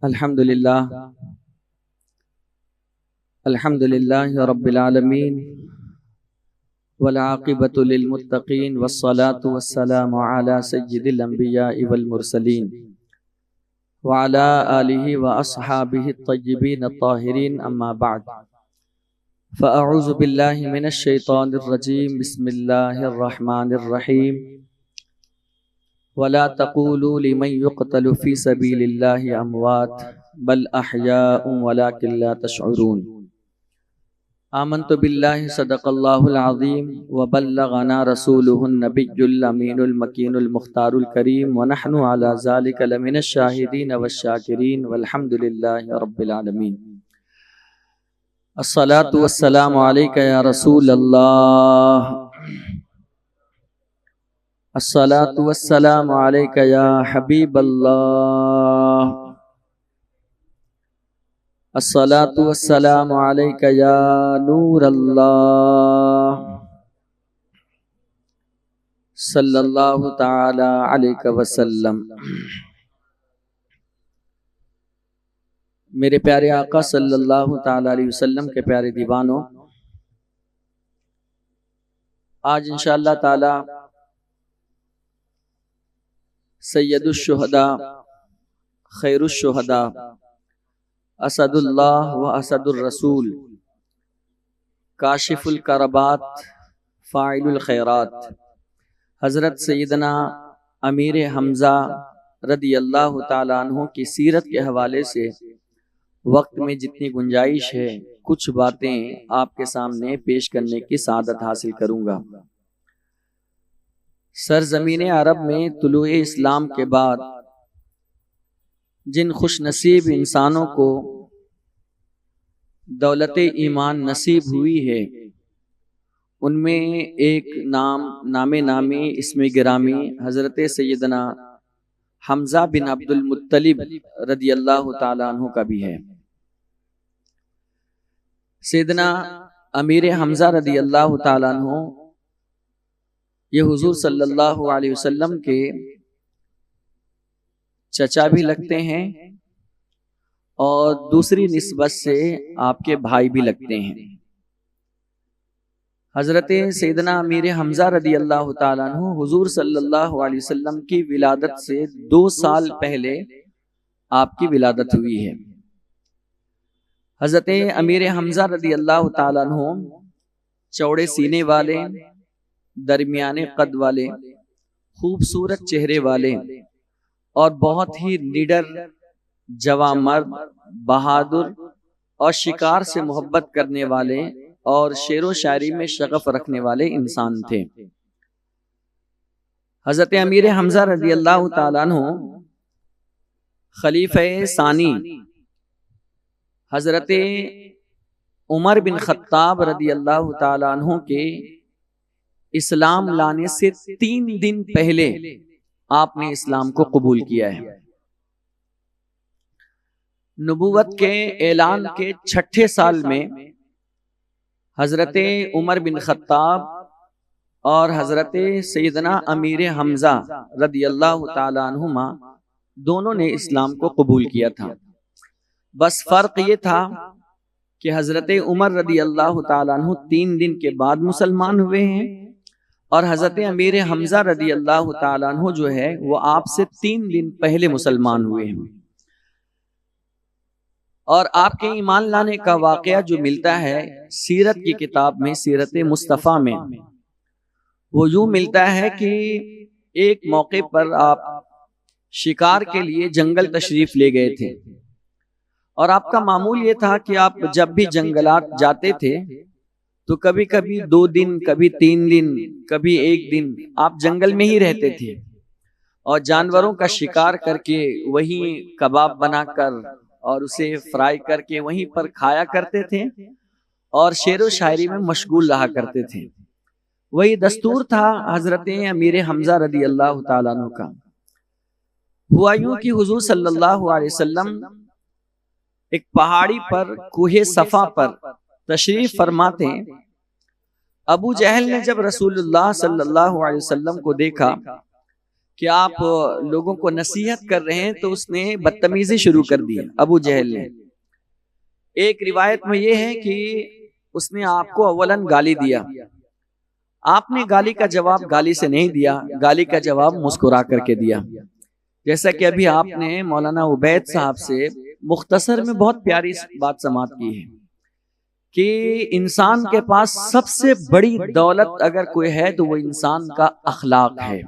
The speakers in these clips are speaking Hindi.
अल्हम्दुलिल्लाह अल्हम्दुलिल्लाहि रब्बिल आलमीन वल आक़िबतु लिल मुत्तक़ीन वस्सलातु वस्सलामु अला सय्यिदिल अंबियाइ वल मुरसलीन व अला आलिहि व अस्हाबिहि अत्तय्यिबीन अत्ताहिरीन अम्मा बअद फ़अऊज़ु बिल्लाहि मिनश शैतानिर रजीम बिस्मिल्लाहिर रहमानिर रहीम वला तक़ूलू लिमन युक़तलु फ़ी सबीलिल्लाहि अमवात बल अहयाउन वलाकिन ला तशऊरून। आमन्तु बिल्लाहि सदक़ल्लाहुल अज़ीम व बल्लगना रसूलुहुन नबियुल अमीनुल मकीनुल मुख्तारुल करीम व नहनु अला ज़ालिका लमिनश शाहिदीन वश्शाकिरीन वल्हम्दुलिल्लाहि रब्बिल आलमीन। अस्सलातु वस्सलामु अलैका या रसूलल्लाह, अस्सलातु वस्सलामु अलैका या हबीबल्लाह, अस्सलातु वस्सलामु अलैका या नूरल्लाह, सल्लल्लाहु तआला अलैहि वसल्लम। मेरे प्यारे आका सल्लल्लाहु तआला अलैहि वसल्लम के प्यारे दीवानों, आज इंशाअल्लाह ताला सैयदुश शुहदा खैरुश शुहदा असदुल्लाह व असदुर रसूल काशिफुल करबात फ़ाइलुल खैरात हज़रत सैयदना अमीर हमज़ा रदियल्लाहु ताला अन्हु की सीरत के हवाले से वक्त में जितनी गुंजाइश है कुछ बातें आपके सामने पेश करने की सादत हासिल करूंगा। सरजमीन अरब में तुलुए इस्लाम के बाद जिन खुशनसीब इंसानों को दौलत ईमान नसीब हुई है, उनमें एक नामे नामी इसमें गिरामी हज़रत सैयदना हमज़ा बिन अब्दुल मुत्तलिब रदियल्लाहु ताला अन्हु का भी है। सैयदना अमीर हमज़ा रदियल्लाहु ताला अन्हु ये हुजूर सल्लल्लाहु अलैहि वसल्लम के चचा भी लगते हैं और दूसरी निस्बत से आपके भाई भी लगते हैं। हजरत सैयदना अमीर हमज़ा रदियल्लाहु ताला अन्हु हुजूर सल्लल्लाहु अलैहि वसल्लम की विलादत से 2 साल पहले आपकी विलादत हुई है। हजरत अमीर हमज़ा रदियल्लाहु ताला अन्हु चौड़े सीने वाले, दरमियाने कद वाले, खूबसूरत चेहरे वाले और बहुत ही निडर, जवामर्द, बहादुर और शिकार से मोहब्बत करने वाले और शेरो शायरी में शगफ रखने वाले इंसान थे। हजरत अमीर हमज़ा रदियल्लाहु ताला अन्हु खलीफे सानी हजरत उमर बिन खत्ताब रदियल्लाहु ताला अन्हु के इस्लाम लाने से 3 दिन पहले आपने इस्लाम को कबूल किया है। नबूवत के ऐलान के 6ठे साल में हजरत उमर बिन खत्ताब और हजरत सैयदना अमीर हमज़ा रदियल्लाहु ताला अन्हुमा दोनों ने इस्लाम को कबूल किया था। बस फर्क ये था कि हजरत उमर रदियल्लाहु ताला अन्हु 3 दिन के बाद मुसलमान हुए हैं और हजरत अमीर हमज़ा रदियल्लाहु ताला अन्हु जो है वो आपसे 3 दिन पहले मुसलमान हुए हैं। और आपके ईमान लाने का वाकया जो मिलता है सीरत की किताब में, सीरत मुस्तफ़ा में, वो यूं मिलता है कि एक मौके पर आप शिकार के लिए जंगल तशरीफ ले गए थे और आपका मामूल ये था कि आप जब भी जंगलात जाते थे तो कभी कभी 2 दिन, कभी 3 दिन, कभी 1 दिन आप जंगल में ही रहते थे और जानवरों का शिकार करके वहीं कबाब बनाकर और उसे फ्राई करके वहीं पर खाया करते थे और शेरो शायरी में मशगूल रहा करते थे। वही दस्तूर था हजरत अमीर हमज़ा रदियल्लाहु ताला अन्हु का। हुआ यूं कि हुजूर सल्लल्लाहु अलैहि वसल्लम एक पहाड़ी पर कुहे सफा पर तशरीफ फरमाते। अबू जहल ने जब रसूलुल्लाह सल्लल्लाहु अलैहि वसल्लम को देखा कि आप लोगों को नसीहत कर रहे हैं, तो उसने बदतमीजी शुरू कर दी अबू जहल ने। एक रिवायत में यह है कि उसने आपको अव्वलन गाली दिया, आपने गाली का जवाब गाली से नहीं दिया, गाली का जवाब मुस्कुरा करके दिया। जैसा कि अभी आपने मौलाना उबैद साहब से मुख्तसर में बहुत प्यारी बात समात की है कि इंसान के पास सबसे बड़ी दौलत अगर कोई है तो वो इंसान का अखलाक है।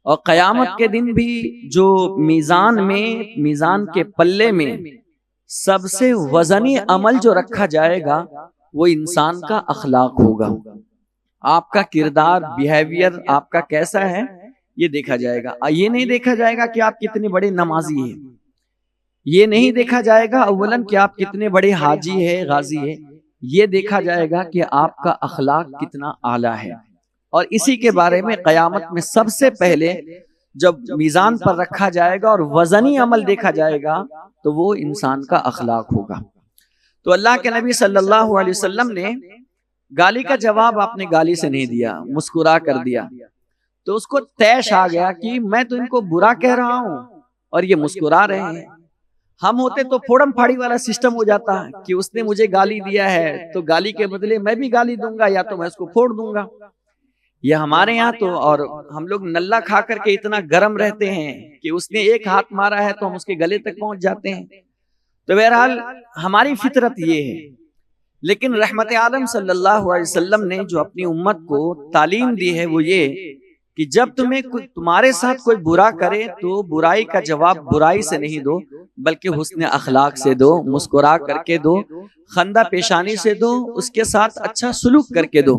और क़यामत के दिन भी जो मीज़ान के पल्ले में सबसे वजनी अमल जो रखा जाएगा वो इंसान का अखलाक होगा। आपका किरदार, बिहेवियर आपका कैसा है ये देखा जाएगा। ये नहीं देखा जाएगा कि आप कितने बड़े नमाजी हैं, ये नहीं देखा जाएगा अव्वलन कि आप कितने बड़े हाजी है, गाजी है। ये देखा जाएगा कि आपका अखलाक कितना आला है। और इसी के बारे में क़यामत में सबसे पहले जब मीज़ान पर रखा जाएगा और वजनी अमल देखा जाएगा तो वो इंसान का अखलाक होगा। तो अल्लाह के नबी सल्लल्लाहु अलैहि वसल्लम ने गाली का जवाब आपने गाली से नहीं दिया, मुस्कुरा कर दिया। तो उसको तैश आ गया कि मैं तो इनको बुरा कह रहा हूं और ये मुस्कुरा रहे हैं। हम होते तो फोड़म फाड़ी वाला सिस्टम हो जाता है कि उसने मुझे गाली दिया है तो गाली के बदले मैं भी गाली दूंगा या तो मैं उसको फोड़ दूंगा। ये हमारे यहाँ तो, और हम लोग नल्ला खा करके इतना गर्म रहते हैं कि उसने एक हाथ मारा है तो हम उसके गले तक पहुंच जाते हैं। तो बहरहाल हमारी फितरत ये है। लेकिन रहमत आलम सल्लल्लाहु अलैहि वसल्लम ने जो अपनी उम्मत को तालीम दी है वो ये कि जब तुम्हारे साथ कोई बुरा करे तो बुराई का जवाब बुराई से नहीं दो, बल्कि हुस्न अखलाक से दो, मुस्कुरा करके दो, खंदा पेशानी से दो, उसके साथ अच्छा सुलूक करके दो।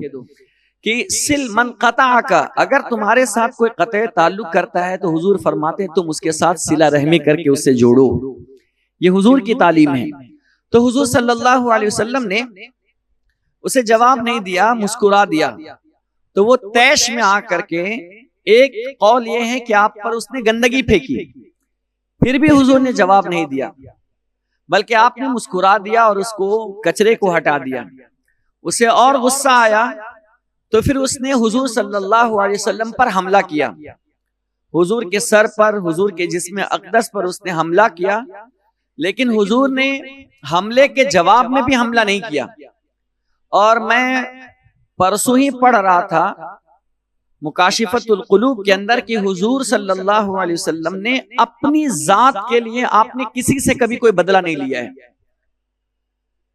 कि सिल मन कता का, अगर तुम्हारे साथ कोई कतई ताल्लुक करता है तो हुजूर फरमाते हैं तुम उसके साथ सिला रहमी करके उससे जोड़ो। ये हुजूर की तालीम है। तो हुजूर सल्लल्लाहु अलैहि वसल्लम ने उसे जवाब नहीं दिया, मुस्कुरा दिया। तो वो तैश में आकर के, एक कौल ये है कि आप पर उसने गंदगी फेंकी, फिर भी हुजूर ने जवाब नहीं दिया, बल्कि आपने मुस्कुरा दिया और उसको कचरे को हटा दिया। उसे और गुस्सा आया तो फिर उसने हुजूर सल्लल्लाहु अलैहि वसल्लम पर हमला किया। हुजूर के सर पर, हुजूर के जिस्म अक़दस पर उसने हमला किया। लेकिन हुजूर ने हमले के जवाब में भी हमला नहीं किया। और मैं परसों ही पढ़ रहा था मुकाशिफतुल कुलूब के अंदर कि हुजूर सल्लल्लाहु अलैहि वसल्लम ने अपनी जात के लिए आपने किसी से कभी कोई बदला नहीं लिया है।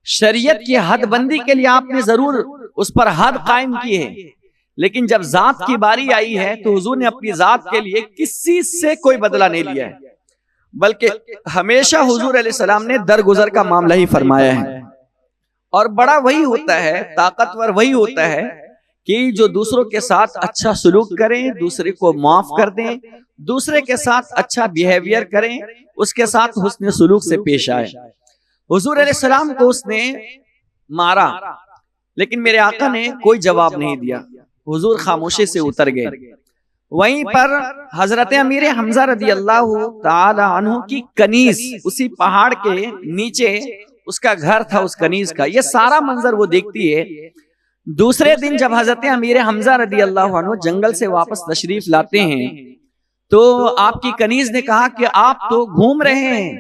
शरीयत की हदबंदी के लिए आपने जरूर उस पर हद कायम की है, लेकिन जब जात की बारी आई है तो हुजूर ने अपनी जात के लिए किसी से कोई बदला नहीं लिया है, बल्कि हमेशा हुजूर अलैहिस्सलाम ने दरगुजर का मामला ही फरमाया है। और बड़ा वही होता है, ताकतवर वही होता है कि जो दूसरों के साथ अच्छा सलूक करें, दूसरे को माफ कर दें, दूसरे के साथ अच्छा बिहेवियर करें, उसके साथ हुस्न सलूक से पेश आए। हुजूर अलैहिस्सलाम को उसने मारा, लेकिन मेरे आका ने कोई जवाब नहीं दिया। हुजूर खामोशी से उतर गए। वहीं पर हजरत अमीर हमजा रदी अल्लाह ताला अन्हु की कनीज, उसी पहाड़ के नीचे उसका घर था, उस कनीज का ये सारा मंजर वो देखती है। दूसरे दिन जब हजरत अमीर हमजा रदी अल्लाह अन्हु जंगल से वापस तशरीफ लाते हैं तो आपकी कनीज ने कहा कि आप तो घूम रहे हैं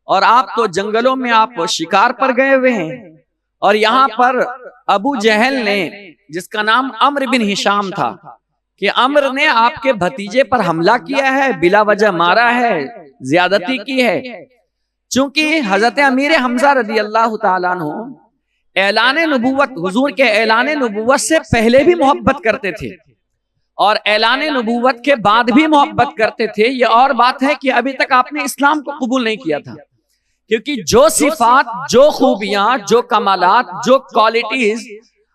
और आप तो जंगलों में आप शिकार पर गए हुए हैं, और यहाँ पर अबू जहल ने, जिसका नाम अम्र बिन हिशाम था, कि अम्र ने आपके भतीजे पर हमला किया है, बिला वजह मारा है, ज्यादती की है। चूंकि हजरत अमीर हमजा रदी अल्लाह ताला अन्हु ऐलान नबूवत, हुजूर के ऐलान नबूवत से पहले भी मोहब्बत करते थे और ऐलान नबूवत के बाद भी मोहब्बत करते थे। ये और बात है कि अभी तक आपने इस्लाम को कबूल नहीं किया था, क्योंकि जो सिफात, जो खूबियां, जो कमालात, जो क्वालिटीज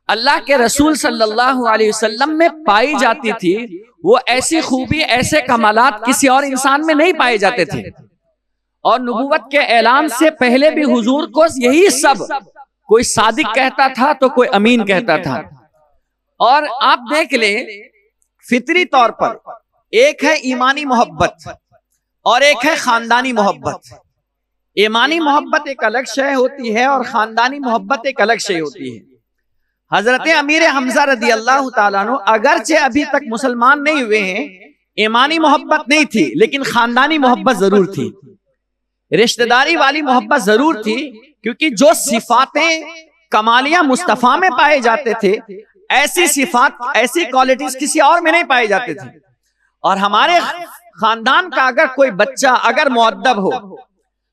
अल्लाह के रसूल सल्लल्लाहु अलैहि वसल्लम में पाई जाती थी, वो ऐसी खूबी, ऐसे कमालात किसी और इंसान में नहीं पाए जाते थे। और नबूवत के ऐलान से पहले भी हुजूर को यही सब, कोई सादिक कहता था तो कोई अमीन कहता था। और आप देख ले, फितरी तौर पर एक है ईमानी मोहब्बत और एक है खानदानी मोहब्बत। ईमानी मोहब्बत एक अलग शय होती है और खानदानी मोहब्बत एक अलग शय होती है। हजरत अमीर हमजा रदी अल्लाह ताला अन्हु अगरचे अभी तक मुसलमान नहीं हुए हैं, ईमानी मोहब्बत नहीं थी, लेकिन खानदानी मोहब्बत जरूर थी, रिश्तेदारी वाली मोहब्बत जरूर थी, क्योंकि जो सिफातें कमालिया मुस्तफा में पाए जाते थे, ऐसी सिफात, ऐसी क्वालिटीज किसी और में नहीं पाए जाते थे। और हमारे खानदान का अगर कोई बच्चा अगर मुअद्दब हो,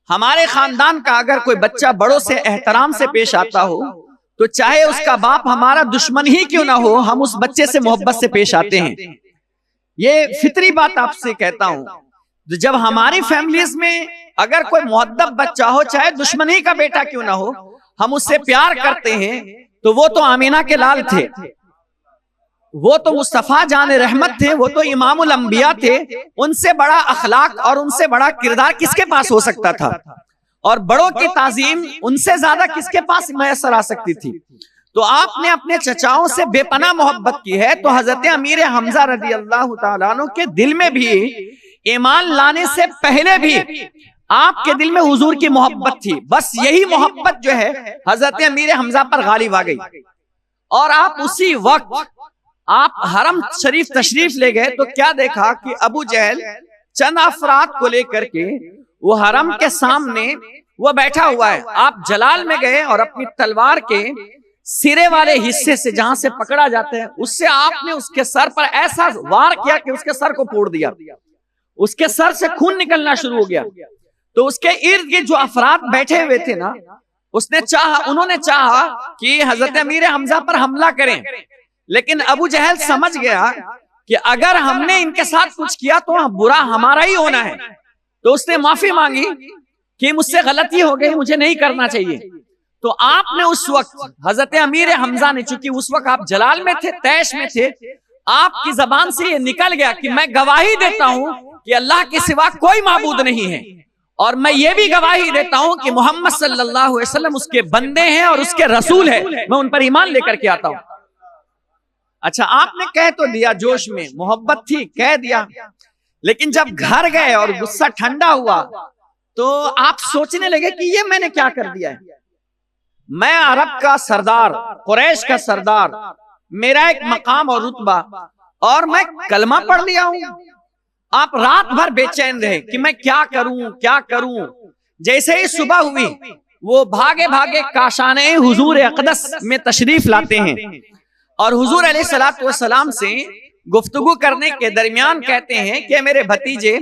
हमारे खानदान का अगर कोई बच्चा बड़ों से एहतराम से पेश आता हो, तो चाहे उसका बाप हमारा दुश्मन ही क्यों ना हो, हम उस बच्चे से मोहब्बत से पेश आते हैं। ये फितरी बात आपसे कहता हूं। जब हमारी फैमिलीज में अगर कोई मुअद्दब बच्चा हो, चाहे दुश्मन ही का बेटा क्यों ना हो, हम उससे प्यार करते हैं। तो वो तो आमीना के लाल थे, वो तो मुस्तफा जान रहमत थे, वो तो इमामुल अंबिया थे। उनसे बड़ा अखलाक और उनसे बड़ा किरदार किसके पास हो सकता था? और बड़ों की ताजीम उनसे ज्यादा किसके पास मैसर आ सकती थी? तो आपने अपने चचाओं से बेपनाह मोहब्बत की है, तो हजरत अमीर हमजा रज़ी अल्लाह तआला अन्हु के दिल में भी ईमान लाने से पहले भी आपके दिल में हुजूर की मोहब्बत थी। बस यही मोहब्बत जो है हजरत अमीर हमजा पर गालिब आ गई, और आप उसी वक्त आप हरम शरीफ तशरीफ ले गए। तो क्या देखा कि अबू जहल चंद अफराद को लेकर के वो हरम के सामने वो बैठा हुआ है। आप जलाल में गए और अपनी तलवार के सिरे वाले हिस्से से, जहां से पकड़ा जाता है, उससे आपने उसके सर पर ऐसा वार किया कि उसके सर को फोड़ दिया, उसके सर से खून निकलना शुरू हो गया। तो उसके इर्द गिर्द जो अफराद बैठे हुए थे ना, उन्होंने चाहा कि हजरत अमीर हमजा पर हमला करें, लेकिन अबू जहल समझ गया कि अगर हमने इनके साथ कुछ किया तो बुरा हमारा ही होना है। तो उसने माफी मांगी कि मुझसे गलती हो गई, मुझे नहीं करना चाहिए। तो आपने उस वक्त हजरत अमीर हमजा ने, चूंकि उस वक्त आप जलाल में थे, तैश में थे, आपकी जबान से ये निकल गया कि मैं गवाही देता हूं कि अल्लाह के सिवा कोई माबूद नहीं है, और मैं ये भी गवाही देता हूं कि मोहम्मद सल्लल्लाहु अलैहि वसल्लम उसके बंदे हैं और उसके रसूल है, मैं उन पर ईमान लेकर के आता हूं। अच्छा, आपने कह तो दिया, जोश में मोहब्बत थी, कह दिया, लेकिन जब घर गए और गुस्सा ठंडा हुआ तो आप सोचने लगे कि ये मैंने क्या कर दिया है। मैं अरब का सरदार, कुरैश का सरदार, मेरा एक मकाम और रुतबा, और मैं कलमा पढ़ लिया हूं। आप रात भर बेचैन रहे कि मैं क्या करूं क्या करूं। जैसे ही सुबह हुई, वो भागे भागे काशाने हुजूर अक़दस में तशरीफ लाते हैं और हुजूर अलैहिस्सलातु वस्सलाम से गुफ्तगू करने के दरमियान कहते हैं कि मेरे भतीजे,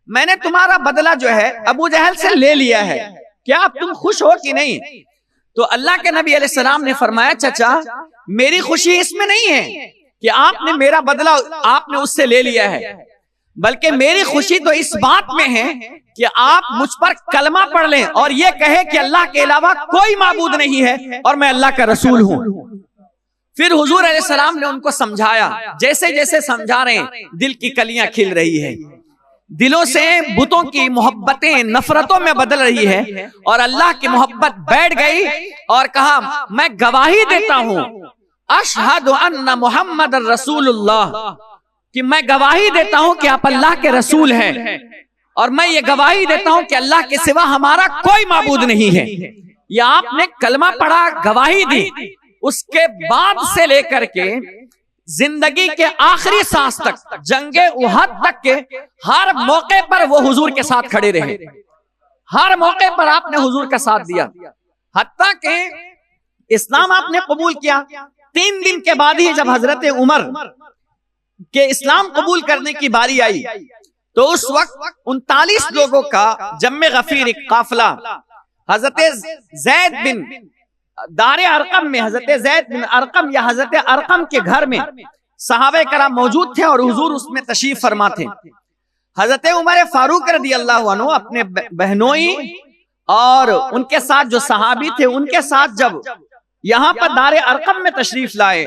मैंने तुम्हारा बदला जो है अबू जहल से ले लिया है, क्या अब तुम खुश हो कि नहीं? तो अल्लाह के नबी अलैहिस्सलाम ने फरमाया, चचा मेरी खुशी इसमें नहीं है कि आपने मेरा बदला आपने उससे ले लिया है, बल्कि मेरी खुशी तो इस बात में है कि आप मुझ पर कलमा पढ़ लें और ये कहे कि अल्लाह के अलावा कोई माबूद नहीं है और मैं अल्लाह का रसूल हूं। फिर हुजूर अलैहिस्सलाम ने उनको समझाया, जैसे जैसे समझा रहे हैं दिल की कलियां खिल रही है, दिलों से बुतों की मोहब्बतें नफरतों में बदल रही है और अल्लाह की मोहब्बत बैठ गई। और कहा, मैं गवाही देता हूं अशहदु अन्ना मुहम्मद रसूलुल्लाह, कि मैं गवाही देता हूं कि आप अल्लाह के रसूल हैं, और मैं ये गवाही देता हूं कि अल्लाह के सिवा हमारा कोई माबूद नहीं है। ये आपने कलमा पढ़ा, गवाही दी, उसके बाद से लेकर के जिंदगी के आखिरी सांस तक, जंगे उहद तक के हर मौके पर वो हुजूर के साथ खड़े रहे, हर मौके पर आपने हुजूर का साथ दिया। हत्ता के इस्लाम आपने कबूल किया 3 दिन के बाद ही जब हजरत उमर के इस्लाम कबूल करने की बारी आई, तो उस वक्त 39 लोगों का जम्मे गफीर एक काफिला हजरत जैद बिन दारे अरकम में, हजरत जैद बिन अरकम या हजरत अरकम के घर में सहाबे कराम मौजूद थे और हुजूर उसमें तशरीफ फरमा थे। हजरत उमर फारूक रज़ी अल्लाह अन्हु अपने बहनोई और उनके साथ जो सहाबी थे उनके साथ जब यहाँ पर दारे अरकम में तशरीफ लाए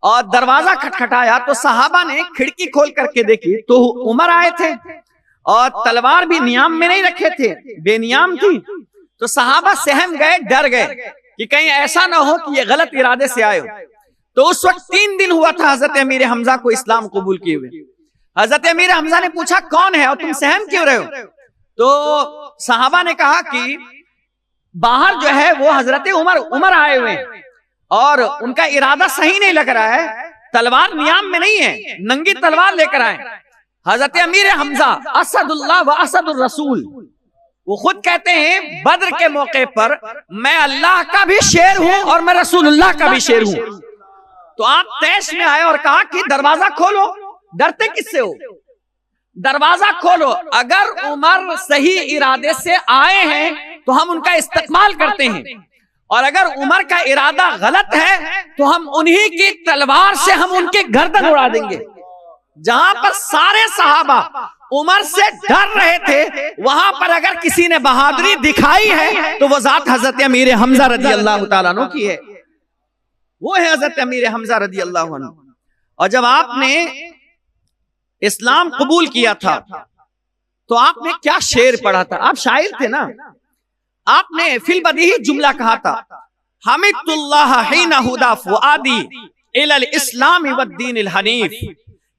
और दरवाजा खटखटाया, तो सहाबा ने खिड़की खोल करके देखी तो उमर आए थे और तलवार भी नियाम में नहीं रखे थे, बेनियाम थी। तो सहाबा सहम गए, डर गए कि कहीं ऐसा ना हो कि ये गलत इरादे से आए हो। तो उस वक्त 3 दिन हुआ था हजरत अमीर हमजा को इस्लाम कबूल किए हुए। हजरत अमीर हमजा ने पूछा, कौन है और तुम सहम क्यों रहे हो? तो सहाबा ने कहा कि बाहर जो है वो हजरत उमर आए हुए और उनका इरादा सही नहीं लग रहा है, तलवार नियाम में नहीं है, नंगी तलवार लेकर आए। हजरत अमीर हमजा असदुल्लाह व असदुर रसूल, वो खुद कहते हैं बद्र के मौके पर मैं अल्लाह का भी शेर हूं और मैं रसूलुल्लाह का भी शेर हूं। तो आप तैश में आए और कहा कि दरवाजा खोलो, डरते किससे हो? दरवाजा खोलो। अगर उमर सही इरादे से आए हैं तो हम उनका इस्तेमाल करते हैं, और अगर उमर का इरादा गलत है तो हम उन्हीं की तलवार से हम उनके गर्दन उड़ा देंगे। जहां पर सारे सहाबा उमर से डर रहे थे, वहां पर अगर किसी ने बहादुरी दिखाई है तो वो जात हजरत अमीर हमजा रजी अल्लाह तआला अन्हु की है। वो है हजरत अमीर हमजा रजी अल्लाह अन्हु। और जब आपने इस्लाम कबूल किया था तो आपने क्या शेर पढ़ा था? आप शायर थे ना। आपने फिल बदीही जुमला कहा था, हमिदुल्लाह हिना हुदा फुआदी इलल इस्लाम व दीनिल हनीफ,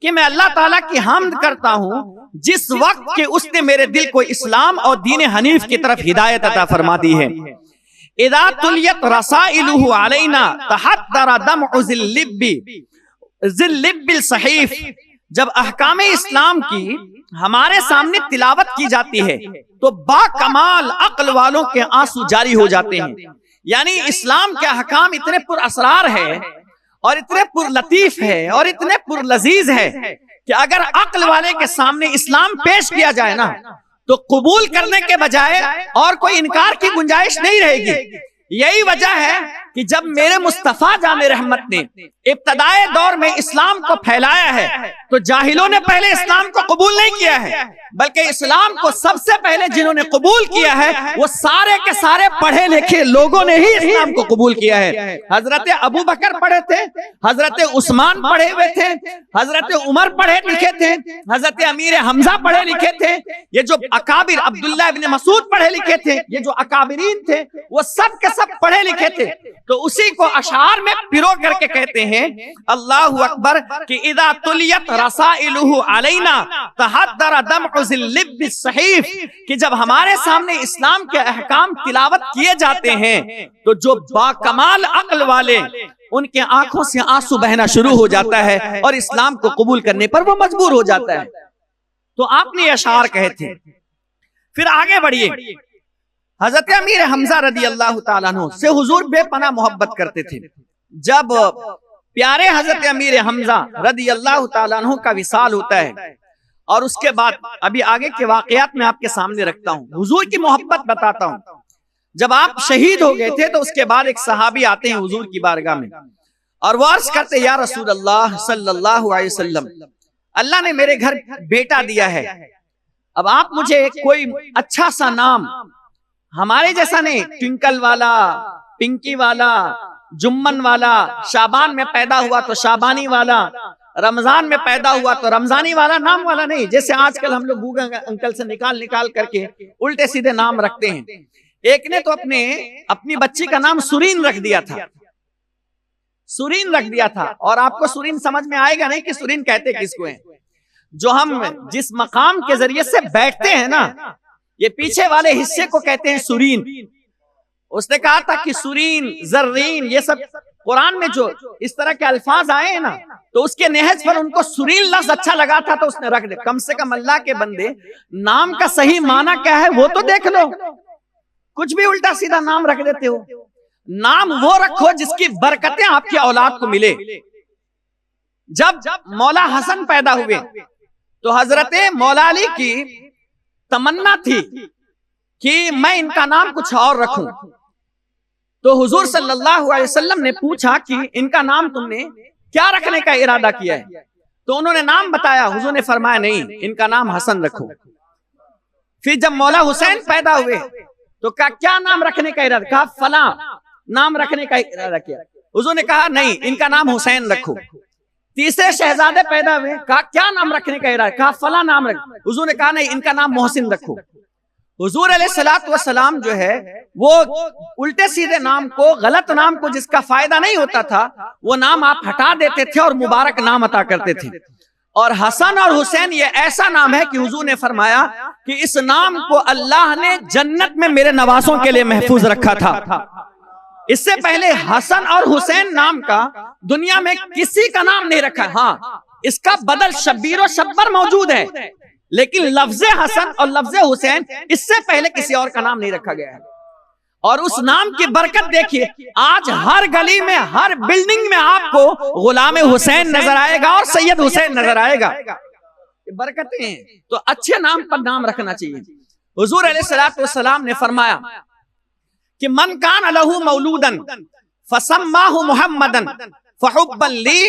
कि मैं अल्लाह ताला की हम्द करता हूं जिस वक्त के उसने मेरे दिल को इस्लाम और दीन हनीफ की तरफ हिदायत अता फरमा दी है। इदा तुलियत रसाइलुहु अलैना तहद्दरा दमउ ज़िल्लिबिल सहीफ, जब अहकाम इस्लाम की हमारे सामने तिलावत की जाती है तो बाकमाल अक्ल वालों के आंसू जारी हो जाते हैं। यानी इस्लाम के अहकाम इतने पुरअसरार है और इतने पुरलतीफ है और इतने पुरलजीज है कि अगर अक्ल वाले के सामने इस्लाम पेश किया जाए ना तो कबूल करने के बजाय और कोई इनकार की गुंजाइश नहीं रहेगी। यही वजह है कि जब मेरे मुस्तफा जाने रहमत ने इब्तदाए दौर में इस्लाम को फैलाया है तो जाहिलों ने पहले इस्लाम को कबूल नहीं किया है, बल्कि इस्लाम को सबसे पहले जिन्होंने कबूल किया है वो सारे के सारे पढ़े लिखे लोगों ने ही इस्लाम को कबूल किया है। हजरत अबू बकर पढ़े थे, हजरत उस्मान पढ़े हुए थे, हजरत उमर पढ़े लिखे थे, हजरत अमीर हमजा पढ़े लिखे थे, ये जो अकाबिर अब्दुल्लाह इब्न मसूद पढ़े लिखे थे, ये जो अकाबिरीन थे वो सब के सब पढ़े लिखे थे। तो उसी को अशार में पिरो करके कहते हैं अल्लाहु अकबर कि इदा तुलियत रसाइलुहु अलैना तहद्दरा दमउ ज़िल्लिबिस सहीफ, कि जब हमारे सामने इस्लाम के अहकाम तिलावत किए जाते हैं तो जो बाकमाल अक्ल वाले उनके आंखों से आंसू बहना शुरू हो जाता है और इस्लाम को कबूल करने पर वो मजबूर हो जाता है। तो आपने अशार कहे थे। फिर आगे बढ़िए। हजरत अमीर हमजा रदी अल्लाह ताला अन्हु से हुजूर बेपनाह मोहब्बत करते थे। जब प्यारे हजरत अमीर हमजा रदी अल्लाह ताला अन्हु का विसाल होता है और उसके बाद अभी आगे के वाकयात में आपके सामने रखता हूँ, हुजूर की मोहब्बत बताता हूँ। जब आप शहीद हो गए थे तो उसके बाद एक सहाबी आते हैं हुजूर की बारगाह में और वो अर्ज करते, या रसूल अल्लाह सल्लल्लाहु अलैहि वसल्लम, अल्लाह ने मेरे घर बेटा दिया है, अब आप मुझे कोई अच्छा सा नाम, हमारे जैसा नहीं, ट्विंकल वाला, पिंकी वाला, जुम्मन वाला, शाबान में पैदा हुआ तो शाबानी वाला, रमजान में पैदा हुआ तो रमजानी वाला नाम वाला नहीं, जैसे आजकल हम लोग गूगल अंकल से निकाल निकाल करके उल्टे सीधे नाम रखते हैं। एक ने तो अपनी बच्ची का नाम सुरीन रख दिया था, सुरीन रख दिया था। और आपको सुरीन समझ में आएगा नहीं कि सुरीन कहते किसको है। जो हम जिस मकाम के जरिए से बैठते हैं ना, ये पीछे वाले हिस्से को कहते हैं सुरीन। उसने कहा था कि सुरीन, जर्रीन, ये सब कुरान में जो इस तरह के अल्फाज आए हैं ना, तो उसके नेहज पर उनको सुरीन लफ्ज अच्छा लगा था तो उसने रख दिया। कम से कम अल्लाह के बंदे, नाम का सही माना क्या है वो तो देख लो, कुछ भी उल्टा सीधा नाम रख देते हो। नाम वो रखो जिसकी बरकतें आपकी औलाद को मिले। जब मौला हसन पैदा हुए तो हजरत मौला अली की तमन्ना थी कि मैं इनका नाम कुछ और रखूं। तो हुजूर सल्लल्लाहु अलैहि वसल्लम ने पूछा कि इनका नाम तुमने क्या रखने का इरादा किया है? तो उन्होंने नाम बताया। हुजूर ने फरमाया नहीं, इनका नाम हसन रखो। फिर जब मौला हुसैन पैदा हुए तो कहा क्या नाम रखने का इरादा? कहा फला नाम रखने का इरादा किया। हुजूर ने कहा नहीं, इनका नाम हुसैन रखो। तीसरे शहजादे पैदा हुए, कहा क्या नाम रखने का इरादा? कहा फला नाम रखो। हुजूर ने कहा नहीं, इनका नाम मोहसिन रखो। हुजूर अलैहिस्सलातु वस्सलाम जो है वो उल्टे सीधे नाम को, गलत नाम को, जिसका फायदा नहीं होता था, वो नाम आप हटा देते थे और मुबारक नाम अता करते थे। और हसन और हुसैन ये ऐसा नाम है कि हुजूर ने फरमाया कि इस नाम को अल्लाह ने जन्नत में मेरे नवासों के लिए महफूज रखा था। इससे पहले हसन और हुसैन नाम का दुनिया में किसी का नाम नहीं रखा। हाँ, इसका बदल शब्बीर और शब्बर मौजूद है, लेकिन लफ्ज हसन और लफ्ज हुसैन इससे पहले किसी और का नाम नहीं रखा गया है। और उस नाम की बरकत देखिए, आज हर गली में, हर बिल्डिंग में आपको गुलाम हुसैन नजर आएगा और सैयद हुसैन नजर आएगा। ये बरकतें हैं, तो अच्छे नाम पर नाम रखना चाहिए। हुजूर अलैहिस्सलातु वस्सलाम ने फरमाया कि मन कान लहू मौलूदन फसम्माहु मुहम्मदन फहुब्बन ली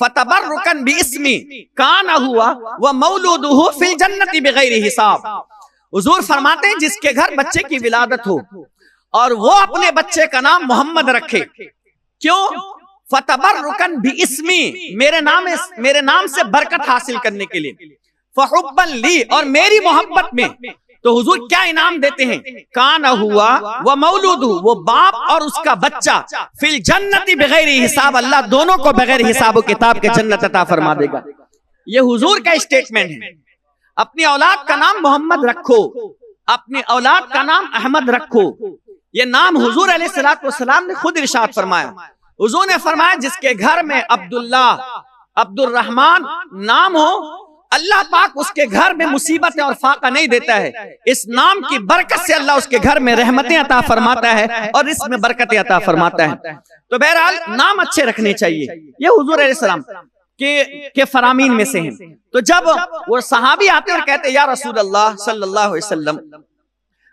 फतबर्रुकन बिइस्मी कान हुआ व मौलूदुहु फिल जन्नति बिगैरि हिसाब। हुजूर फरमाते हैं जिसके घर बच्चे की विलादत हो और वो अपने बच्चे का नाम मोहम्मद रखे, क्यों? फतबर्रुकन बिइस्मी, मेरे नाम से बरकत हासिल करने के लिए, फहुब्बन ली, और मेरी मोहब्बत में। तो हुजूर क्या इनाम देते हैं? कान हुआ व मौलूदु, वो बाप और उसका बच्चा, फिल जन्नति बिगैरि हिसाब, अल्लाह दोनों को बगैर हिसाब किताब के जन्नत अता फरमा देगा। ये हुजूर का स्टेटमेंट है। अपनी औलाद का नाम मोहम्मद रखो, अपनी औलाद का नाम अहमद रखो। ये नाम हुजूर अलैहिस्सलातु वस्सलाम ने खुद इरशाद फरमाया। हुजूर ने फरमाया जिसके घर में अब्दुल्ला, अब्दुर्रहमान नाम हो, अल्लाह पाक उसके घर में मुसीबतें और फाका नहीं देता है। इस नाम की बरकत से अल्लाह उसके घर में रहमतें अता फरमाता है और इसमें बरकतें अता फरमाता है। तो बहरहाल नाम अच्छे रखने चाहिए। ये हुजूर अलैहिस्सलाम के फरामीन में से हैं। तो जब वो सहाबी आते और कहते या रसूल अल्लाह सल्लल्लाहु अलैहि वसल्लम,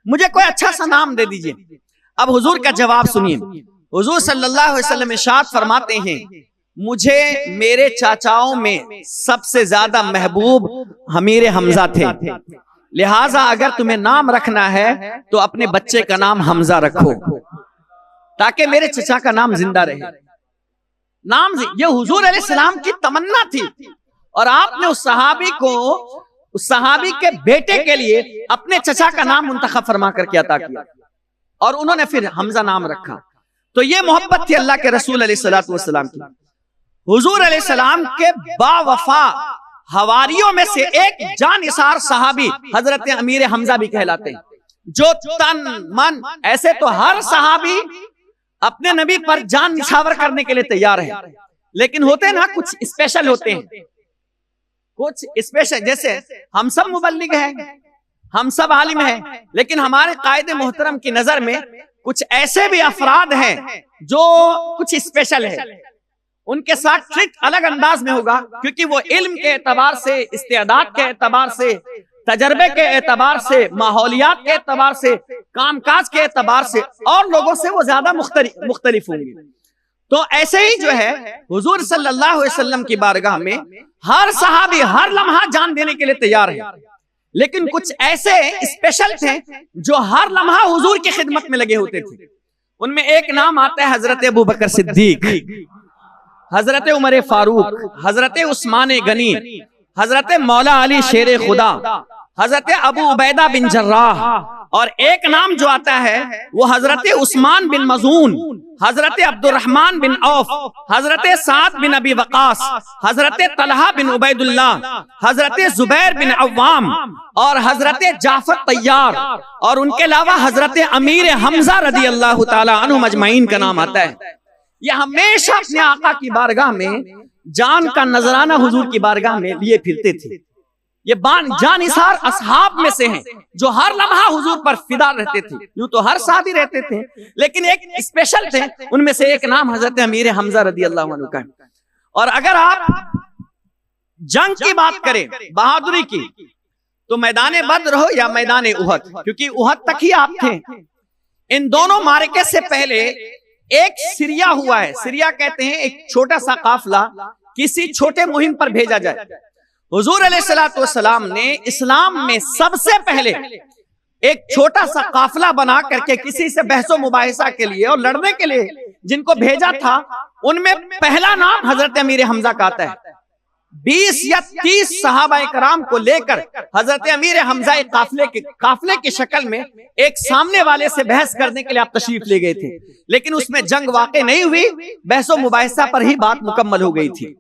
मुझे कोई अच्छा सा नाम दे दीजिए। अब हुजूर का जवाब सुनिए। हुजूर सल्लल्लाहु अलैहि वसल्लम इरशाद फरमाते हैं, मुझे मेरे चाचाओं में सबसे ज्यादा महबूब अमीर हमजा थे, लिहाजा अगर तुम्हें नाम रखना है तो अपने बच्चे का नाम हमजा रखो ताकि मेरे चचा का नाम जिंदा रहे। ये हुजूर अलैहिस्सलाम की तमन्ना थी और आपने उस सहाबी के बेटे के लिए अपने चचा का नाम मुंतखब फरमा करके अता किया और उन्होंने फिर हमजा नाम रखा। तो ये मोहब्बत थी अल्लाह के रसूल अलैहिस्सलातु वस्सलाम की। हुजूर अलैहिस्सलाम के बावफा हवारियों में से एक जानिसार सहाबी हजरत अमीर हमजा भी कहलाते हैं, जो तन मन, ऐसे तो हर सहाबी अपने नबी पर जान निछावर करने के लिए तैयार है, लेकिन होते हैं ना कुछ स्पेशल होते हैं, कुछ स्पेशल, जैसे हम सब मुबल्लिग हैं, हम सब आलिम हैं, लेकिन हमारे कायदे मोहतरम की नजर में कुछ ऐसे भी अफराद हैं जो कुछ स्पेशल है। उनके साथ ट्रीट अलग अंदाज में होगा, क्योंकि वो इल्म के एतबार से, इस्तेदाद के एतबार से, तजर्बे के एतबार से, माहौलियात के एतबार से, कामकाज के एतबार से और लोगों से वो ज्यादा मुख्तलिफ होंगे। तो ऐसे ही जो है हुजूर सल्लल्लाहु अलैहि वसल्लम की बारगाह में हर सहाबी हर लम्हा जान देने के लिए तैयार है, लेकिन कुछ ऐसे स्पेशल थे जो हर लम्हा हुजूर की खिदमत में लगे होते थे। उनमें एक नाम आता है हजरत अबू बकर सिद्दीक, हजरत उमर फारूक, हजरत उस्मान गनी, हजरत मौला अली शेर खुदा, हजरत अबू उबैदा बिन जर्राह, और एक नाम जो आता है वो हजरत उस्मान बिन मजून, हजरत Abdurrahman bin of, Hazrat Saad bin Abi Waqas, Hazrat Talha bin Ubaidullah, Hazrat Zubair bin Awwam और हजरत जाफर तैयार, और उनके अलावा हजरत अमीर हमजा रदी अल्लाह ताला अन्हुम अजमाइन का नाम आता है। ये हमेशा अपने आका की बारगाह में जान का नजराना हुजूर की बारगाह में लिए फिरते थे। ये जानिसार असहाब में से हैं जो हर लम्हा हुजूर पर फिदा रहते थे। यूं तो हर साहबी रहते थे, लेकिन एक स्पेशल थे, उनमें से एक नाम हजरत अमीर हमजा रदी अल्लाह अन्हु का है। और अगर आप जंग की बात करें, बहादुरी की, तो मैदान बद्र हो या मैदान उहद, क्योंकि उहद तक ही आप थे, इन दोनों मार्के से पहले एक सिरिया हुआ है। सिरिया कहते हैं एक छोटा सा काफिला किसी छोटे मुहिम पर भेजा जाए। हुजूर अलैहिस्सलातु वस्सलाम ने इस्लाम में सबसे पहले एक छोटा सा काफिला बना करके किसी से बहसो मुबाहिसा के लिए और लड़ने के लिए जिनको भेजा था, उनमें पहला नाम हजरत अमीर हमजा का आता है। 20 या 30 सहाबाए कराम को लेकर हजरत अमीर हमजा एक काफिले की शक्ल में एक सामने वाले से बहस करने के लिए आप तशरीफ ले गए थे, लेकिन उसमें जंग वाक़ई नहीं हुई, बहसो मुबाहिसा पर ही बात मुकम्मल हो गई थी।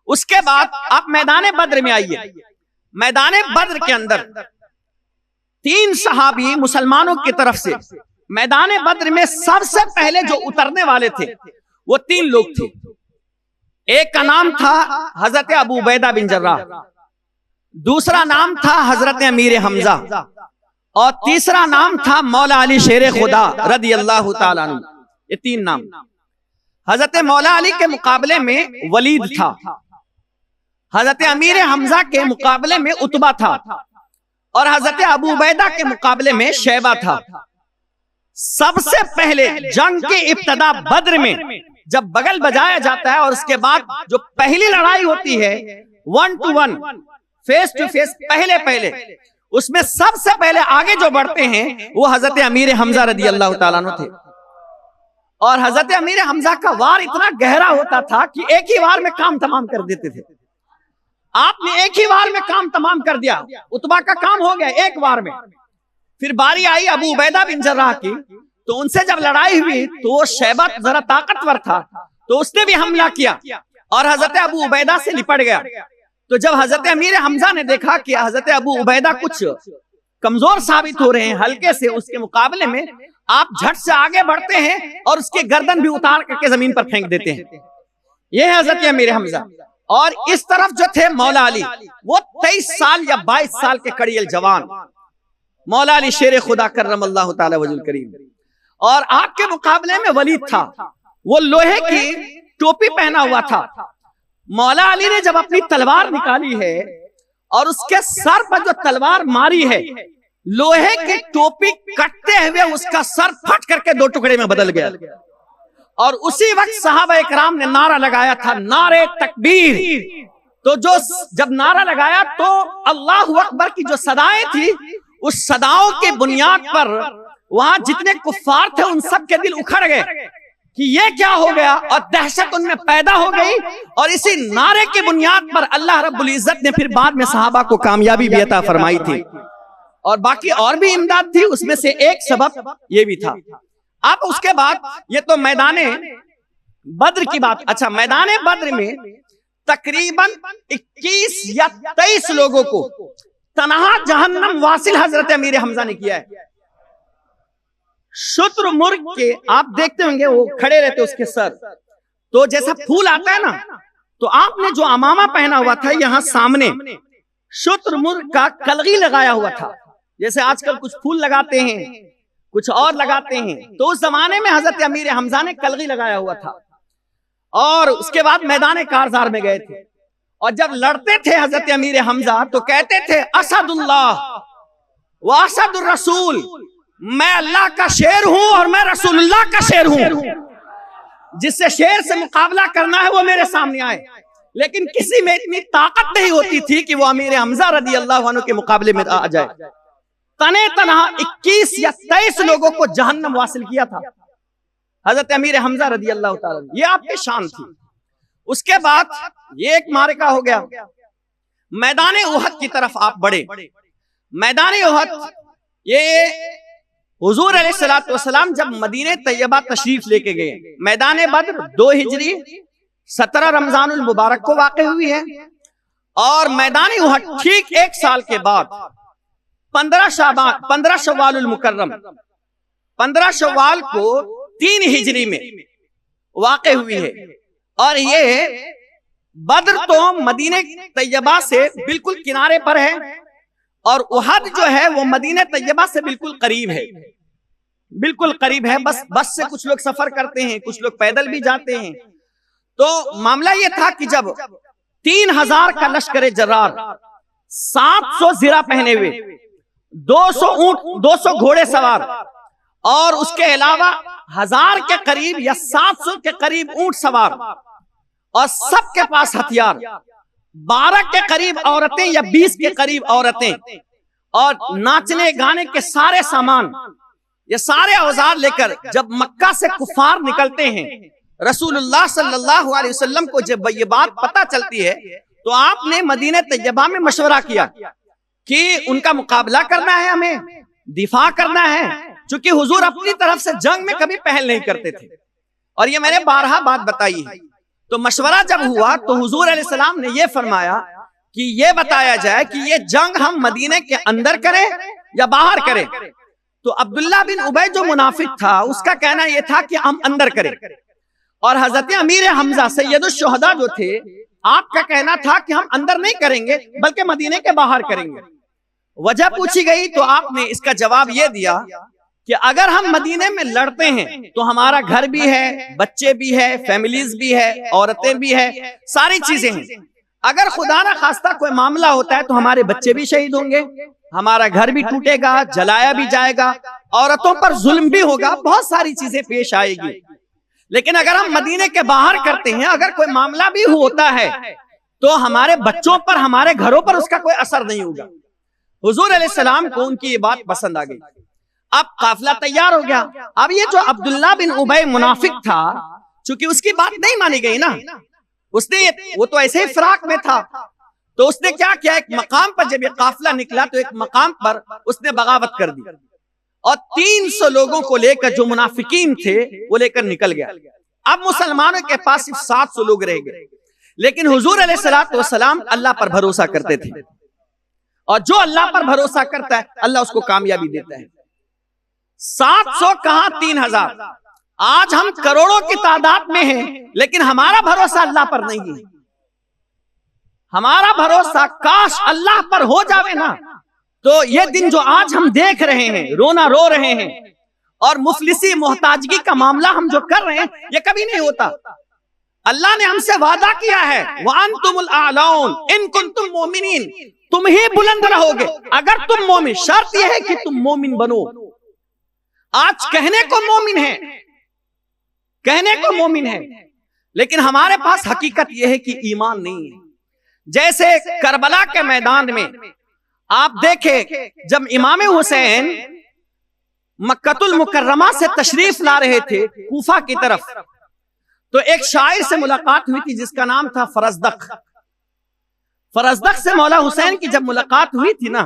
उसके बाद आप मैदान बद्र में आइए। मैदान बद्र के अंदर 3 सहाबी मुसलमानों की तरफ से मैदान बद्र में सबसे पहले जो उतरने वाले थे वो 3 लोग थे। एक का नाम था हजरत अबू उबैदा बिन जर्राह, दूसरा नाम था हजरत अमीर हमजा, और तीसरा नाम था मौला अली शेर खुदा रदी अल्लाह ताला अन्हु। ये तीन नाम। हजरत मौला अली के मुकाबले में वलीद था, हजरत अमीर हमजा के मुकाबले में उतबा था, और हजरत अबू उबैदा के मुकाबले में शैबा था। सबसे पहले जंग के इब्तदा बद्र में जब बगल बजाया जाता है और उसके बाद जो पहली लड़ाई होती है 1 to 1 फेस टू फेस, पहले उसमें सबसे पहले आगे जो बढ़ते हैं वो हजरत अमीर हमजा रदी अल्लाह ताला अन्हु थे। और हजरत अमीर हमजा का वार इतना गहरा होता था कि एक ही वार में काम तमाम कर देते थे। आपने एक ही वार में काम तमाम कर दिया, उतबा का काम हो गया एक वार में। फिर बारी आई अबू उबैदा बिन जर्राह की, तो उनसे जब लड़ाई हुई तो शैबा जरा ताकतवर था, तो उसने भी हमला किया और हजरत अबू उबैदा से निपट गया। तो जब हजरत अमीर हमजा ने देखा कि हजरत अबू उबैदा कुछ कमजोर साबित हो रहे हैं हल्के से, उसके मुकाबले में आप झट से आगे बढ़ते हैं और उसके गर्दन भी उतार करके जमीन पर फेंक देते हैं। यह है हजरत अमीर हमजा। और इस तरफ जो थे मौला अली, वो 23 साल या 22 साल के कड़ियल जवान, मौला अली शेर खुदा करमल्लाहु ताला वजुल करीम। और आपके मुकाबले में वलीद था, वो लोहे की टोपी पहना हुआ था। मौला अली ने जब अपनी तलवार निकाली है और उसके सर पर जो तलवार मारी है, लोहे की टोपी कटते हुए उसका सर फट करके 2 टुकड़े में बदल गया। और उसी वक्त सहाबा इकराम ने नारा लगाया था, नारे तकबीर। तो जो जब नारा लगाया तो अल्लाहु अकबर की जो सदाएं थी, उस सदाओं के बुनियाद पर वहां जितने कुफ्फार थे उन सब के दिल उखड़ गए कि ये क्या हो गया, और दहशत उनमें पैदा हो गई। और इसी नारे के बुनियाद पर अल्लाह रब्बुल इज्जत ने फिर बाद में सहाबा को कामयाबी भी अता फरमाई थी, और बाकी और भी इमदाद थी। उसमें से एक सबब ये भी था। अब उसके बाद ये तो मैदाने बद्र की बात। अच्छा, मैदाने बद्र में तकरीबन 21 या 23 लोगों को तनहा जहन्नम वासिल हजरत अमीर हमजा ने किया है। शुतुरमुर्ग के आप देखते होंगे वो खड़े रहते उसके सर, तो जैसा फूल आता है ना, तो आपने जो अमामा पहना हुआ था यहाँ सामने शुतुरमुर्ग का कलगी लगाया हुआ था। जैसे आजकल कुछ फूल लगाते हैं, कुछ और लगाते हैं, तो उस जमाने में हजरत अमीर हमजा ने कलगी लगाया हुआ था। और उसके बाद मैदान कारजार में गए थे, और जब लड़ते थे हजरत अमीर हमजा तो कहते थे असदुल्लाह व असदुर रसूल, मैं अल्लाह का शेर हूं और मैं रसूलुल्लाह का शेर हूं। जिससे शेर से मुकाबला करना है वो मेरे सामने आए। लेकिन किसी में इतनी ताकत नहीं होती थी कि वो अमीर हमजा रदी अल्लाह अन्हु के मुकाबले में आ जाए। तने तनहा 21 या 23 लोगों को जहन्नम वासिल किया था हजरत अमीर हमजा रदी अल्लाह ताला। ये आपकी शान थी। उसके बाद ये एक मारिका हो गया। मैदान उहद की तरफ आप बढ़े। मैदान उहद ये हुजूर अलैहिस्सलातु वस्सलाम जब मदीने तैयबा तशरीफ लेके गए, मैदान बद्र 2 हिजरी 17 रमजानुल मुबारक को वाक़ हुई है। और मैदान उहद ठीक 1 साल के बाद 15 शव्वालुल मुकर्रम 15 शव्वाल को 3 हिजरी में वाक़ हुई है। और ये बद्र तो मदीने तैयबा से बिल्कुल किनारे पर है, और उहद जो है वो मदीने तैयबा से बिल्कुल करीब है, बिल्कुल करीब है। बस से कुछ लोग सफर करते हैं, कुछ लोग पैदल भी जाते हैं। तो मामला ये था कि जब 3000 का लश्कर जर्रार, 700 जिरा पहने हुए, 200 ऊंट, 200 घोड़े सवार, और उसके अलावा 1000 के करीब या 700 के करीब ऊंट सवार, और सबके पास हथियार, 12 के करीब औरतें या 20 के करीब औरतें, और नाचने गाने के सारे सामान, ये सारे औजार लेकर जब मक्का से कुफार निकलते हैं, रसूलुल्लाह सल्लल्लाहु अलैहि वसल्लम को जब ये बात पता चलती है तो आपने मदीने तैयबा में मशवरा किया कि उनका मुकाबला करना है, हमें दिफा करना है, क्योंकि हुजूर अपनी तरफ से जंग में कभी पहल नहीं करते थे। और ये मैंने 12 बात बताई है। तो मशवरा जब हुआ तो हुजूर अलैहिस्सलाम ने यह फरमाया कि यह बताया जाए कि ये जंग हम मदीने के अंदर करें या बाहर करें। तो अब्दुल्ला बिन उबई जो मुनाफिक था, उसका कहना यह था कि हम अंदर करें। और हजरत अमीर हमजा सैयदुश शुहदा जो थे, आपका कहना था कि हम अंदर नहीं करेंगे बल्कि मदीने के बाहर करेंगे। वजह पूछी गई तो आपने इसका जवाब यह दिया कि अगर हम मदीने में लड़ते हैं तो हमारा घर भी है, बच्चे भी है, फैमिलीज भी है, औरतें भी है, सारी चीजें हैं। अगर खुदा ना खास्ता कोई मामला होता है तो हमारे बच्चे भी शहीद होंगे, हमारा घर भी टूटेगा, जलाया भी जाएगा, औरतों पर जुल्म भी होगा, बहुत सारी चीजें पेश आएगी। लेकिन अगर हम मदीने के बाहर करते हैं, अगर कोई मामला भी होता है तो हमारे बच्चों पर, हमारे घरों पर उसका कोई असर नहीं होगा। हुजूर अलैहिस्सलाम को उनकी ये बात पसंद आ गई। अब काफिला तैयार हो गया। अब ये जो अब्दुल्ला बिन उबय मुनाफिक था, चूंकि उसकी बात नहीं मानी गई ना, उसने वो तो ऐसे ही फिराक में था, तो उसने क्या किया, एक मकाम पर जब ये काफिला निकला तो एक मकाम पर उसने बगावत कर दी और 300 लोगों को लेकर, जो मुनाफिकीन थे, वो लेकर निकल गया। अब मुसलमानों के पास सिर्फ 700 लोग रह गए। लेकिन हुजूर अलैहिस्सलातु वस्सलाम अल्लाह पर भरोसा करते थे, और जो अल्लाह पर भरोसा करता है अल्लाह उसको कामयाबी देता है। 700 कहां 3000, आज हम करोड़ों की तादाद में हैं, लेकिन हमारा भरोसा अल्लाह पर नहीं है। हमारा भरोसा काश अल्लाह पर हो जावे ना, तो ये दिन जो आज हम देख रहे हैं, रोना रो रहे हैं और मुफलिसी मोहताजगी का मामला हम जो कर रहे हैं, ये कभी नहीं होता। अल्लाह ने हमसे वादा किया है, वअंतुमुल आलौन इन कुंतुम मोमिनीन, तुम ही बुलंद रहोगे अगर तुम मोमिन। शर्त यह है कि तुम मोमिन बनो। आज कहने को मोमिन है, कहने को मोमिन है, लेकिन हमारे पास हकीकत यह है कि ईमान नहीं है। जैसे करबला के मैदान में आप देखें, जब इमाम हुसैन मक्कतुल मुकर्रमा से तशरीफ ला रहे थे कूफा की तरफ, तो एक शायर से मुलाकात हुई थी जिसका नाम था फरजदक। फरजदक से मौला हुसैन की जब मुलाकात हुई थी ना,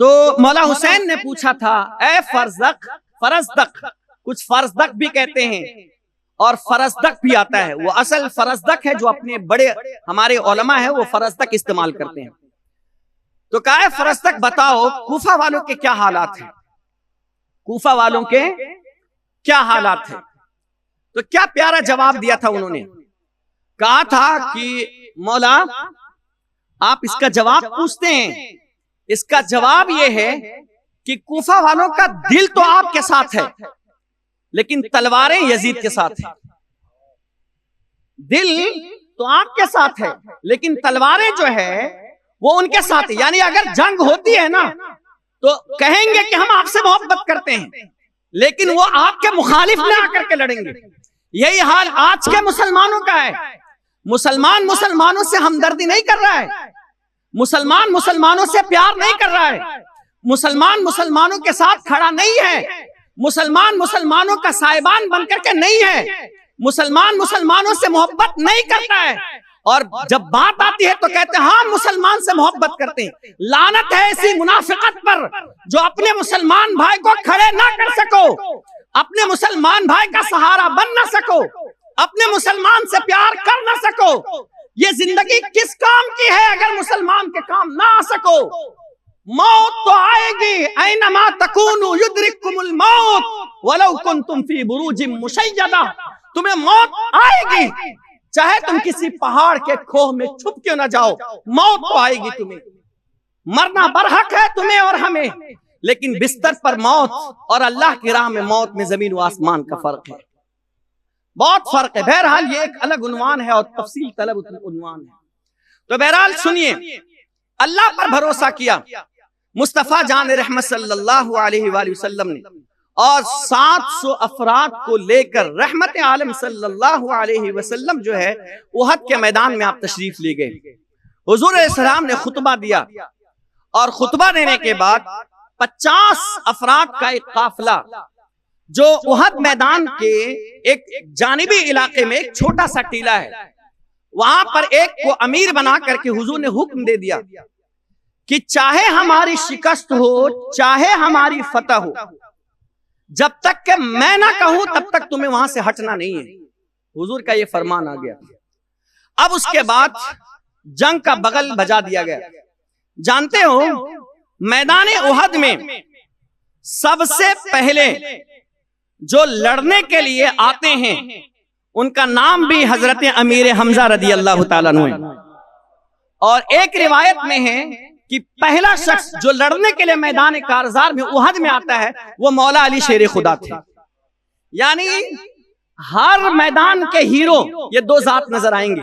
तो मौला हुसैन ने पूछा था, ए फरजदक, फरजदक, कुछ फरजदक भी कहते हैं और फरजदक भी आता है। वो असल फरजदक है जो अपने बड़े हमारे उलमा है, वो फरजदक इस्तेमाल करते हैं। तो कहा है फरजदक, बताओ कूफा वालों के क्या हालात हैं, कूफा वालों के क्या हालात हैं। तो क्या प्यारा जवाब दिया था उन्होंने। कहा था कि मौला आप इसका जवाब पूछते हैं, इसका जवाब यह है कि कूफा वालों का दिल तो आपके साथ है, लेकिन तलवारें यजीद के साथ है। दिल तो आपके साथ है, लेकिन तलवारें जो है वो उनके साथ है। यानी अगर जंग होती है ना, तो कहेंगे कि हम आपसे मोहब्बत करते हैं, लेकिन वो आपके मुखालिफ में आकर के लड़ेंगे। यही हाल आज के मुसलमानों का है। मुसलमान मुसलमानों से हमदर्दी नहीं कर रहा है, मुसलमान मुसलमानों से प्यार नहीं कर रहा है, मुसलमान मुसलमानों के साथ खड़ा नहीं है, मुसलमान मुसलमानों का साहिबान बनकर के नहीं है, मुसलमान मुसलमानों से मोहब्बत नहीं करता है। और जब बात आती है तो कहते हैं हाँ मुसलमान से मोहब्बत करते हैं। लानत है ऐसी मुनाफिकत पर जो अपने मुसलमान भाई को खड़े ना कर सको, अपने मुसलमान भाई का सहारा बन ना सको, अपने मुसलमान से प्यार कर ना सको। ये जिंदगी किस काम की है अगर मुसलमान के काम ना आ सको। मौत तो आएगी, ऐनमा तकूनु युद्रिकुमुल मौत वलौ कुंतुम फी बुरूजिम मुशय्यदा। तुम्हें मौत आएगी, चाहे तुम किसी पहाड़ के खोह में छुप क्यों ना जाओ, मौत तो आएगी तुम्हें। मरना बरहक है तुम्हें और हमें, लेकिन बिस्तर पर मौत और अल्लाह की राह में मौत में जमीन व आसमान का फर्क है, बहुत फर्क है। बहरहाल ये एक अलग उन्वान है और तफसील तलब उन्वान है। तो बहरहाल सुनिए, अल्लाह पर भरोसा किया मुस्तफा जान रहमत सल्लल्लाहु अलैहि वसल्लम ने, और 700 अफराद को लेकर रहमत आलम सल्लल्लाहु अलैहि वसल्लम जो है उहद के मैदान में आप तशरीफ ले गए। हुजूर अलैहिस्सलाम ने खुतबा दिया और खुतबा देने के बाद 50 अफराद का एक काफिला जो उहद मैदान के एक जानिबी इलाके में एक छोटा सा टीला है, वहां पर एक को अमीर बना करके हुजूर ने हुक्म दे दिया कि चाहे हमारी शिकस्त हो चाहे हमारी फतह हो, जब तक कि मैं ना कहूं तब तक तुम्हें वहां से हटना नहीं है। हुजूर का ये फरमान आ गया। अब उसके बाद जंग का बगल बजा दिया गया। जानते हो मैदान उहद में सबसे पहले जो लड़ने के लिए आते हैं उनका नाम भी हजरत अमीर हमजा रदी अल्लाह ताला अन्हु है। और एक रिवायत में है कि पहला शख्स जो लड़ने के लिए मैदान कारजार में उहद में आता है वो मौला अली शेर खुदा थे। यानी हर मैदान के हीरो ये दो जात नजर आएंगे,